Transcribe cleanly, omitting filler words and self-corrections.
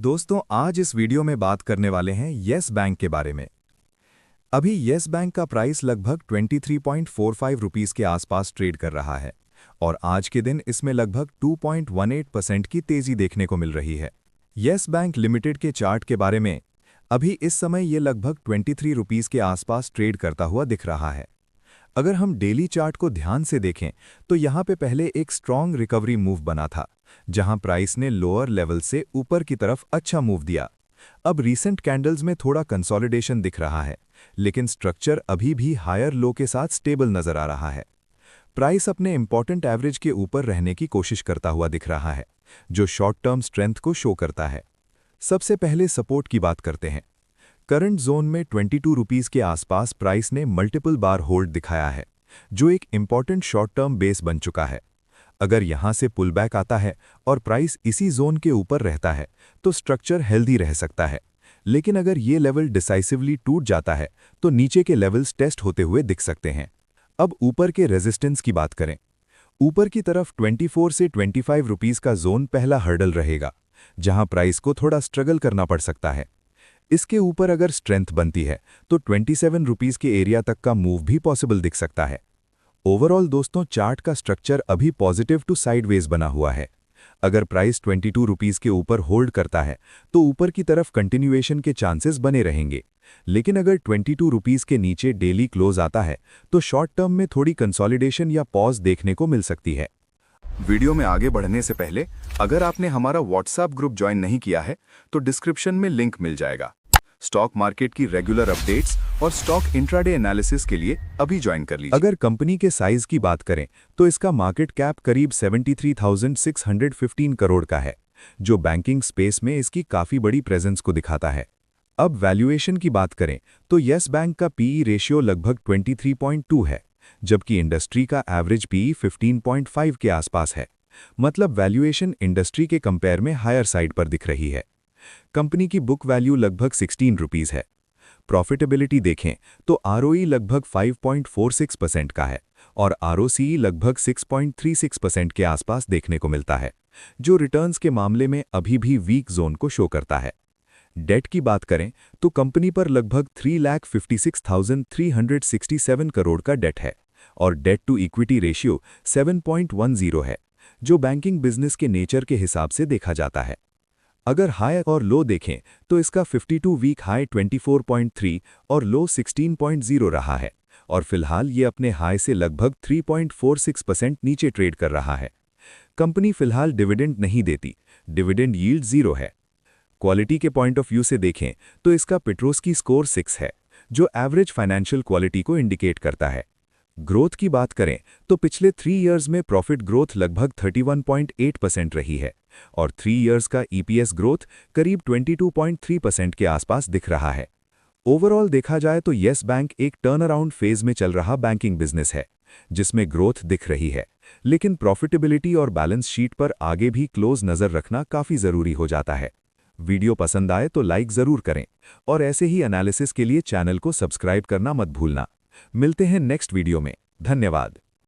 दोस्तों, आज इस वीडियो में बात करने वाले हैं येस बैंक के बारे में। अभी येस बैंक का प्राइस लगभग 23.45 रुपीस के आसपास ट्रेड कर रहा है और आज के दिन इसमें लगभग 2.18% की तेजी देखने को मिल रही है। येस बैंक लिमिटेड के चार्ट के बारे में अभी इस समय ये लगभग 23 रुपीस के आसपास ट्रेड करता हुआ दिख रहा है। अगर हम डेली चार्ट को ध्यान से देखें तो यहाँ पे पहले एक स्ट्रॉन्ग रिकवरी मूव बना था, जहां प्राइस ने लोअर लेवल से ऊपर की तरफ अच्छा मूव दिया। अब रीसेंट कैंडल्स में थोड़ा कंसोलिडेशन दिख रहा है, लेकिन स्ट्रक्चर अभी भी हायर लो के साथ स्टेबल नजर आ रहा है। प्राइस अपने इंपॉर्टेंट एवरेज के ऊपर रहने की कोशिश करता हुआ दिख रहा है, जो शॉर्ट टर्म स्ट्रेंथ को शो करता है। सबसे पहले सपोर्ट की बात करते हैं। करंट जोन में 22 रुपीस के आसपास प्राइस ने मल्टीपल बार होल्ड दिखाया है, जो एक इंपॉर्टेंट शॉर्ट टर्म बेस बन चुका है। अगर यहां से पुल बैक आता है और प्राइस इसी जोन के ऊपर रहता है तो स्ट्रक्चर हेल्दी रह सकता है, लेकिन अगर ये लेवल डिसाइसिवली टूट जाता है तो नीचे के लेवल्स टेस्ट होते हुए दिख सकते हैं। अब ऊपर के रेजिस्टेंस की बात करें। ऊपर की तरफ 24 से 25 रुपीस का जोन पहला हर्डल रहेगा, जहां प्राइस को थोड़ा स्ट्रगल करना पड़ सकता है। इसके ऊपर अगर स्ट्रेंथ बनती है तो 27 रुपीस के एरिया तक का मूव भी पॉसिबल दिख सकता है। ओवरऑल दोस्तों, चार्ट का स्ट्रक्चर अभी पॉजिटिव टू साइडवेज बना हुआ है। अगर प्राइस 22 रुपीस के ऊपर होल्ड करता है तो ऊपर की तरफ कंटिन्यूएशन के चांसेस बने रहेंगे, लेकिन अगर 22 रुपीस के नीचे डेली क्लोज आता है तो शॉर्ट टर्म में थोड़ी कंसोलिडेशन या पॉज देखने को मिल सकती है। वीडियो में आगे बढ़ने से पहले अगर आपने हमारा व्हाट्सएप ग्रुप ज्वाइन नहीं किया है तो डिस्क्रिप्शन में लिंक मिल जाएगा। स्टॉक मार्केट की रेगुलर अपडेट्स और स्टॉक इंट्राडे एनालिसिस के लिए अभी ज्वाइन कर लीजिए। अगर कंपनी के साइज की बात करें तो इसका मार्केट कैप करीब 73,615 करोड़ का है, जो बैंकिंग स्पेस में इसकी काफी बड़ी प्रेजेंस को दिखाता है। अब वैल्यूएशन की बात करें तो येस बैंक का पीई रेशियो लगभग 23.2 है, जबकि इंडस्ट्री का एवरेज पीई 15.5 के आसपास है। मतलब वैल्यूएशन इंडस्ट्री के कंपेयर में हायर साइड पर दिख रही है। कंपनी की बुक वैल्यू लगभग 16 रुपीस है। प्रॉफिटेबिलिटी देखें तो आरओई लगभग 5.46% का है और आरओसीई लगभग 6.36% के आसपास देखने को मिलता है, जो रिटर्न्स के मामले में अभी भी वीक जोन को शो करता है। डेट की बात करें तो कंपनी पर लगभग 3,56,367 करोड़ का डेट है और डेट टू इक्विटी रेशियो 7.10 है, जो बैंकिंग बिजनेस के नेचर के हिसाब से देखा जाता है। अगर हाई और लो देखें तो इसका 52 वीक हाई 24.3 और लो 16.0 रहा है और फिलहाल ये अपने हाई से लगभग 3.46% नीचे ट्रेड कर रहा है। कंपनी फिलहाल डिविडेंड नहीं देती, डिविडेंड यील्ड 0 है। क्वालिटी के पॉइंट ऑफ व्यू से देखें तो इसका पेट्रोस्की स्कोर 6 है, जो एवरेज फाइनेंशियल क्वालिटी को इंडिकेट करता है। ग्रोथ की बात करें तो पिछले 3 इयर्स में प्रॉफिट ग्रोथ लगभग 31.8% रही है और 3 इयर्स का ईपीएस ग्रोथ करीब 22.3% के आसपास दिख रहा है। ओवरऑल देखा जाए तो येस बैंक एक टर्न अराउंड फेज में चल रहा बैंकिंग बिजनेस है, जिसमें ग्रोथ दिख रही है, लेकिन प्रॉफिटेबिलिटी और बैलेंस शीट पर आगे भी क्लोज नजर रखना काफी जरूरी हो जाता है। वीडियो पसंद आए तो लाइक जरूर करें और ऐसे ही एनालिसिस के लिए चैनल को सब्सक्राइब करना मत भूलना। मिलते हैं नेक्स्ट वीडियो में। धन्यवाद।